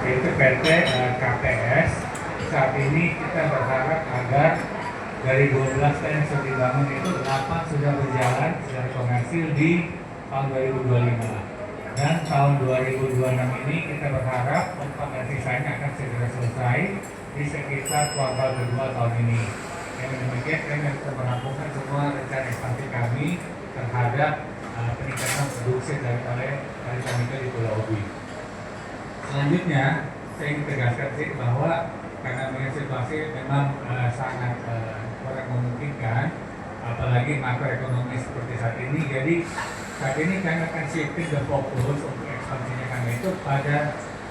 yaitu PT KPS. Saat ini kita berharap agar dari 12 yang sudah dibangun itu 8 sudah berjalan secara komersil di tahun 2025. Dan tahun 2026 ini kita berharap 4 yang sisanya akan segera selesai di sekitar kuartal kedua tahun ini. Yang demikian kami bisa merampungkan semua rencana ekspansi kami terhadap peningkatan produksi dari nikel di Pulau Obi. Selanjutnya, saya ingin tegaskan sih bahwa karena melihat situasi memang sangat kurang memungkinkan, apalagi makroekonomi seperti saat ini. Jadi saat ini kami akan shifting the fokus untuk ekspansinya kami itu pada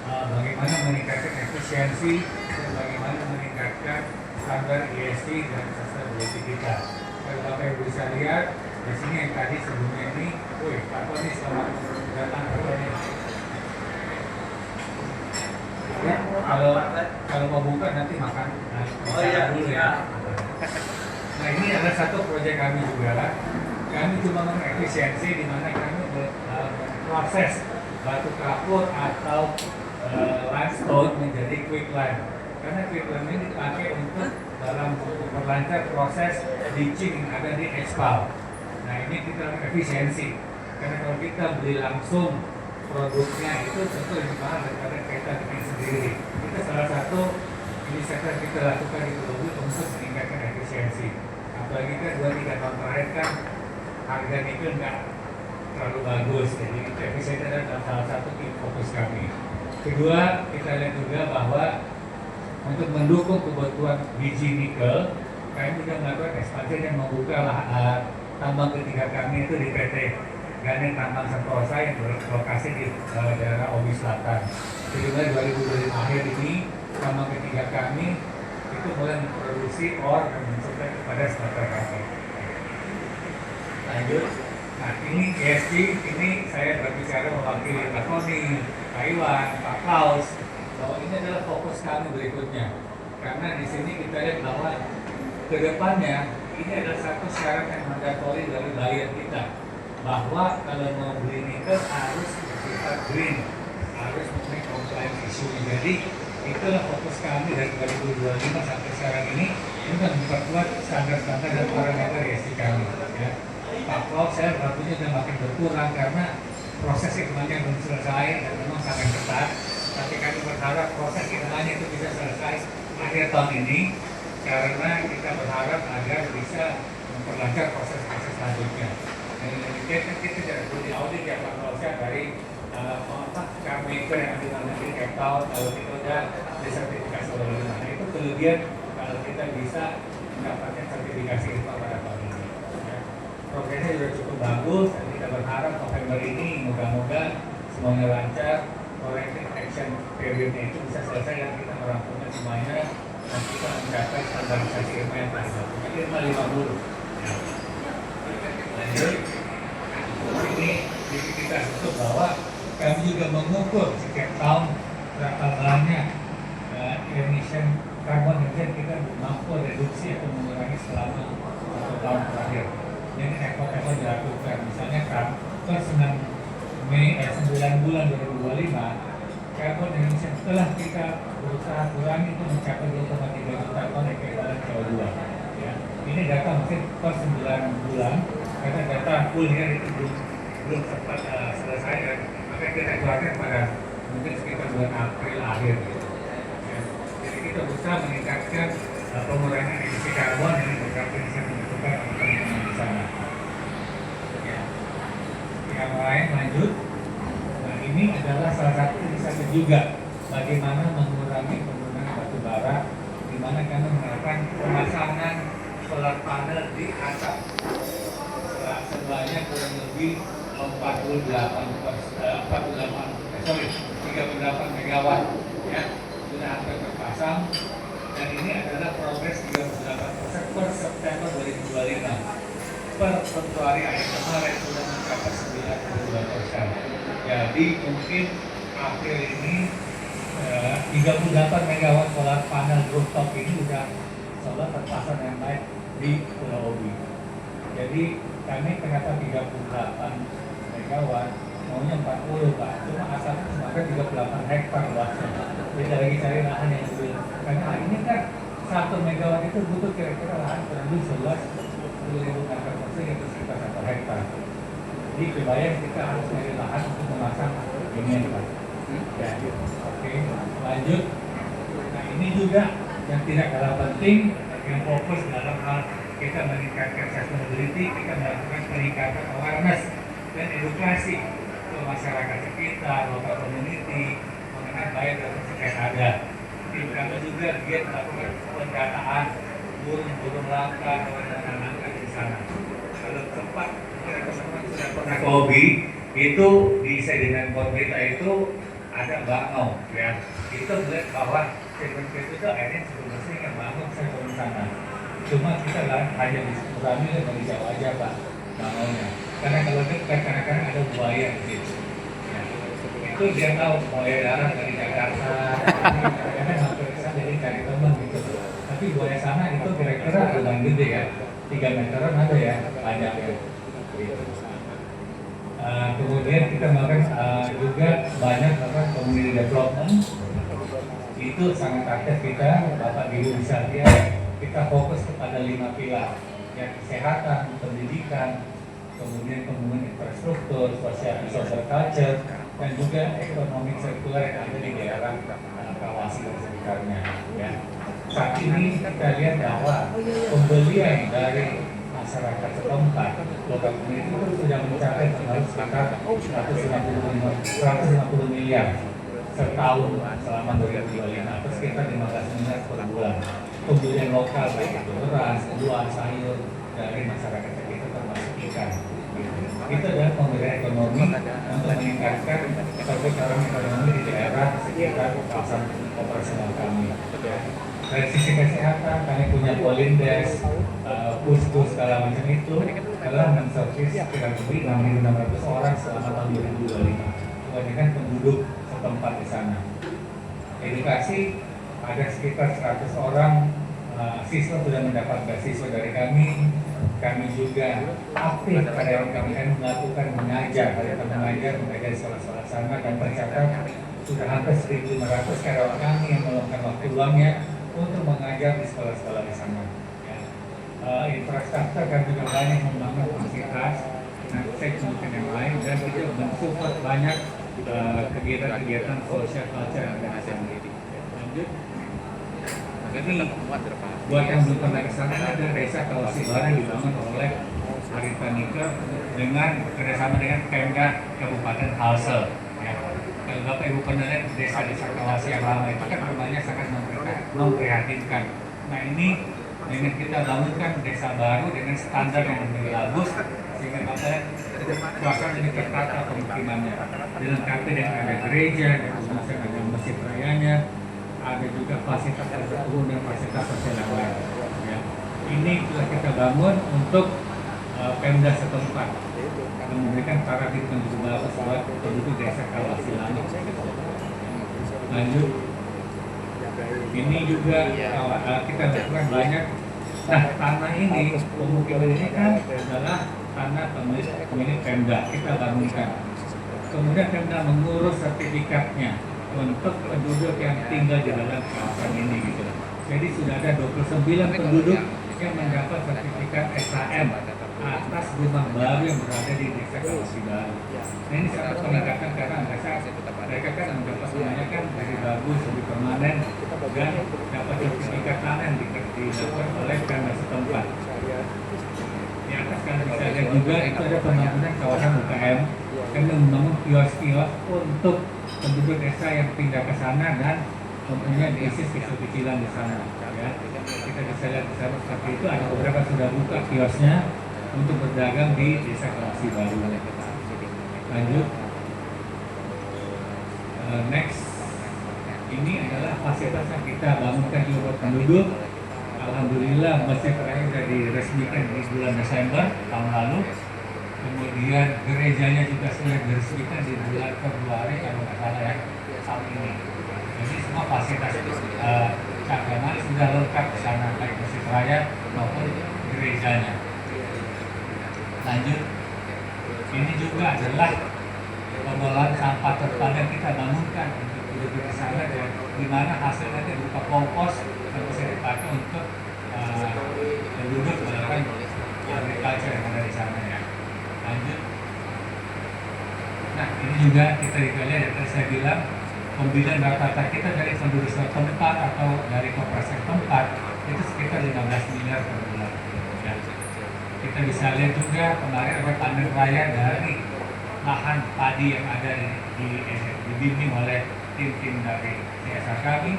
bagaimana meningkatkan efisiensi dan bagaimana meningkatkan standar ESG dan sustainability kita. Kalau Bapak Ibu bisa lihat di sini yang tadi sebelumnya ini, Pak Tony selamat datang ke sini. Ya, kalau mau buka nanti makan dulu ya. Nah ini adalah satu proyek kami juga. Kami cuma mengefisiensi di mana kami proses batu kapur atau limestone menjadi quicklime. Karena quicklime ini dipakai untuk dalam memperlancar proses leaching yang ada di asfal. Nah ini kita efisiensi. Karena kalau kita beli langsung produknya itu tentu lebih mahal daripada kita bikin sendiri. Itu salah satu inisiatif yang kita lakukan di Pulau Obi untuk meningkatkan efisiensi. Apalagi kan 2-3 tahun terakhir kan harga nikel nggak terlalu bagus, jadi itu efisiensi adalah salah satu fokus kami. Kedua, kita lihat juga bahwa untuk mendukung kebutuhan biji nikel, kami juga melakukan ekspansi dan membuka tambang ketiga kami itu di PT Ganet Tambang Sentosa yang berlokasi di daerah Obi Selatan. Jadi mulai 2025 akhir ini tambang ketiga kami itu mulai memproduksi ore dan mensuplai kepada smelter kami. Lanjut. Nah ini ESG, ini saya berbicara mewakili Pak Tony, Pak Iwan, Pak Klaus, bahwa ini adalah fokus kami berikutnya. Karena di sini kita lihat bahwa kedepannya ini adalah satu syarat yang mandatori dari buyer kita, bahwa kalau mau beli nikel harus bersifat green, harus memenuhi compliance issue. Jadi itulah fokus kami dari 2025 sampai sekarang ini untuk memperkuat standar-standar dan parameter ESG kami. Ya. Pak Klaus, saya waktunya sudah makin berkurang karena proses hitungannya belum selesai dan memang sangat ketat. Tapi kami berharap proses hitungannya itu bisa selesai akhir tahun ini, karena kita berharap agar bisa memperlancar proses-proses selanjutnya. Dan kita tidak perlu diaudit ya Pak Klaus dari carmaker yang ambil nanti Cape Town, kalau kita udah disertifikasi oleh Lima. Nah itu kelebihan kalau kita bisa mendapatkan sertifikasi itu pada tahun ini. Ya. Progresnya sudah cukup bagus dan kita berharap November ini moga-moga semuanya lancar, corrective action periodnya itu bisa selesai dan kita merampungkan semuanya dan kita mencapai standarisasi IRMA yang tadi dilakukan IRMA 50. Ya. Lanjut. Ini kita tutup bahwa kami juga mengukur setiap tahun berapa banyak emission karbon yang kita mampu reduksi atau mengurangi selama 1 tahun terakhir. Jadi effort dilakukan. Misalnya kan per 9 bulan 2025 karbon emission setelah kita berusaha kurangi itu mencapai 2,3 juta ton ekuivalen CO2. Ya. Ini data mungkin per 9 bulan karena data fullnya itu belum sempat selesai dan maka kita keluarkan pada mungkin sekitar bulan April akhir gitu. Ya. Jadi kita berusaha meningkatkan pengurangan emisi karbon yang beberapa bisa menentukan teman-teman di sana. Ya. Yang lain lanjut. Nah ini adalah salah satu inisiatif juga bagaimana mengurangi penggunaan batu bara, di mana kami menerapkan pemasangan solar panel di atap sebanyak kurang lebih 38 megawatt ya sudah hampir terpasang dan ini adalah progres 38% per September 2025. Per Februari akhir kemarin sudah mencapai 92%. Jadi mungkin April ini 38 megawatt solar panel rooftop ini sudah solar terpasang yang baik di Pulau Obi. Jadi kami kenapa 38 megawatt maunya 40 Pak, cuma asalnya cuma kan 38 hektar luasnya. Kita lagi cari lahan yang lebih, karena ini kan 1 megawatt itu butuh kira-kira lahan kurang lebih 11.000 meter persegi itu sekitar 1 hektar. Jadi kebayang kita harus cari lahan untuk memasang ini Pak. Ya, oke, lanjut. Nah ini juga yang tidak kalah penting, yang fokus dalam hal kita meningkatkan sustainability, kita melakukan peningkatan awareness dan edukasi ke masyarakat sekitar, lokal community mengenai bahaya dan risiko yang ada. Jadi kami juga giat melakukan pendataan burung-burung langka dan langka di sana. Kalau tempat teman-teman sudah pernah ke hobi, itu di sedimen berita itu ada bangau, ya. Itu melihat bahwa sedimen itu airnya cukup bersih, yang bangau saya turun sana. Cuma kita hanya dikurangi dan dijauh aja Pak bangaunya. Karena kalau dekat kadang-kadang ada buaya di situ. Ya. Itu dia tahu buaya darat dari Jakarta, kadang-kadang hampir kesana jadi cari teman gitu. Tapi buaya sana itu kira-kira lumayan gede ya, 3 meteran ada ya panjangnya. Kemudian kita melakukan juga banyak community development. Itu sangat aktif kita, Bapak Ibu bisa lihat, kita fokus kepada 5 pilar, ya, kesehatan, pendidikan, kemudian pembangunan infrastruktur, social culture, dan juga ekonomi sirkular yang ada di daerah kawasan sekitarnya. Ya. Saat ini kita lihat bahwa pembelian dari masyarakat setempat, lokal komunitas itu sudah mencapai sekitar 150 miliar setahun selama 2025, atau sekitar 15 miliar per bulan. Pembelian lokal baik itu beras, buah, sayur dari masyarakat sekitar termasuk ikan. Itu adalah pemberdayaan ekonomi untuk meningkatkan perputaran ekonomi di daerah sekitar kawasan operasional kami. Dari sisi kesehatan, kami punya polindes, puskes segala macam itu adalah menservis kurang lebih 6.600 orang selama tahun 2025. Kebanyakan penduduk setempat di sana. Edukasi ada sekitar 100 orang siswa sudah mendapat beasiswa dari kami. Kami juga aktif pada yang kami melakukan mengajar di sekolah-sekolah sana, dan tercatat sudah hampir 1.500 karyawan kami yang meluangkan waktu luangnya untuk mengajar di sekolah-sekolah di sana. Ya. Infrastruktur kami juga banyak membangun fasilitas, saya sebutkan yang lain, dan juga mensupport banyak kegiatan-kegiatan social culture yang ada di sana. Lanjut. Ini buat yang belum pernah ke sana, ada desa Kawasibaran dibangun oleh Aritanika dengan kerjasama dengan Pemda Kabupaten Halsel. Ya. Kalau Bapak Ibu pernah lihat desa-desa Kawasi yang lama itu kan rumahnya sangat memprihatinkan. Nah ini dengan kita bangunkan desa baru dengan standar yang lebih bagus, sehingga Bapak suasana lebih tertata pemukimannya. Dilengkapi dengan ada gereja, ada masjid rayanya, ada juga fasilitas umum dan fasilitas sosial yang lain. Ya. Ini telah kita bangun untuk Pemda setempat, memberikan paradigma yang lebih bagus buat penduduk desa Kawasi Lama. Lanjut, ini juga kita lakukan banyak. Nah, tanah ini, pemukiman ini kan adalah tanah pemilik Pemda, kita bangunkan. Kemudian Pemda mengurus sertifikatnya untuk penduduk yang tinggal di dalam kawasan ini gitu. Jadi sudah ada 29 penduduk yang mendapat sertifikat SHM atas rumah baru yang berada di desa Kawasi Baru. Nah, ini sangat meningkatkan karena mereka kan mendapat rumahnya kan dari bagus, lebih permanen, dan dapat sertifikat tanah yang dilakukan oleh Pemda setempat. Di atas kan bisa lihat juga itu ada pembangunan kawasan UKM yang membangun kios-kios untuk penduduk desa yang pindah ke sana dan mempunyai bisnis kecil-kecilan di sana. Ya. Kita bisa lihat di sana seperti itu, ada beberapa sudah buka kiosnya untuk berdagang di desa Kawasi Baru. Lanjut. Next, ini adalah fasilitas yang kita bangunkan di buat penduduk. Alhamdulillah masjid raya sudah diresmikan di bulan Desember tahun lalu. Kemudian gerejanya juga sudah diresmikan di bulan Februari kalau nggak salah ya tahun ini. Jadi semua fasilitas keagamaan sudah lengkap di sana, baik masjid raya maupun gerejanya. Lanjut, ini juga adalah pengelolaan sampah terpadu kita bangunkan untuk duduk di sana, dan di mana hasilnya itu berupa kompos yang bisa dipakai untuk penduduk melakukan agriculture yang ada di sana ya. Lanjut. Nah, ini juga kita lihat yang tadi saya bilang, pembelian rata-rata kita dari penduduk setempat atau dari koperasi tempat itu sekitar 15 miliar per bulan. Ya. Kita bisa lihat juga kemarin ada panen raya dari lahan padi yang ada dibimbing oleh tim-tim dari CSR kami,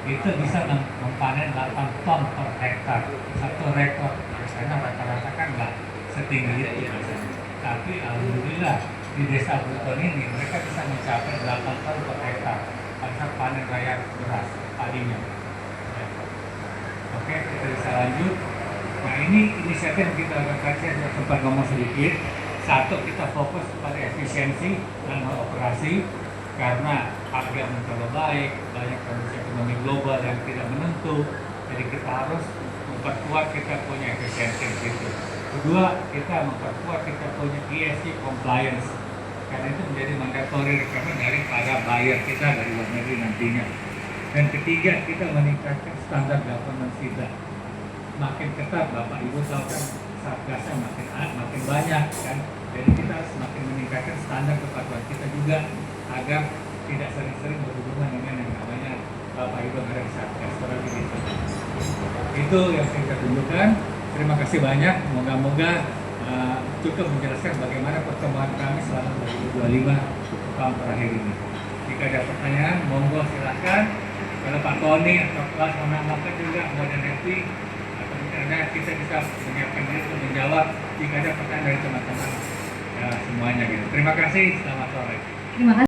itu bisa mempanen 8 ton per hektar, satu rekor. Karena rata-rata kan nggak setinggi itu biasanya. Tapi alhamdulillah di desa Buton ini mereka bisa mencapai 8 ton per hektar pada panen raya beras padinya. Ya. Oke, kita bisa lanjut. Nah, ini inisiatif yang kita lakukan, saya sudah sempat ngomong sedikit. Satu, kita fokus pada efisiensi dan operasi, karena harga mencoba baik, banyak kondisi ekonomi global yang tidak menentu, jadi kita harus memperkuat kita punya efisiensi di situ. Kedua, kita memperkuat kita punya ESG compliance, karena itu menjadi mandatory requirement dari para buyer kita dari luar negeri nantinya. Dan ketiga, kita meningkatkan standar governance kita. Makin ketat, Bapak Ibu tahu kan, satgasnya makin banyak kan, jadi kita harus semakin meningkatkan standar kepatuhan kita juga agar tidak sering-sering berhubungan dengan yang namanya Bapak Ibu yang ada di satgas. Itu yang saya tunjukkan. Terima kasih banyak. Moga-moga cukup menjelaskan bagaimana pertemuan kami selama 2025 tahun terakhir ini. Jika ada pertanyaan, monggo silakan. Kalau Pak Tony atau kelas menambahkan juga more than happy. Karena kita bisa menyiapkan diri untuk menjawab jika ada pertanyaan dari teman-teman ya, semuanya gitu. Terima kasih, selamat sore. Terima kasih.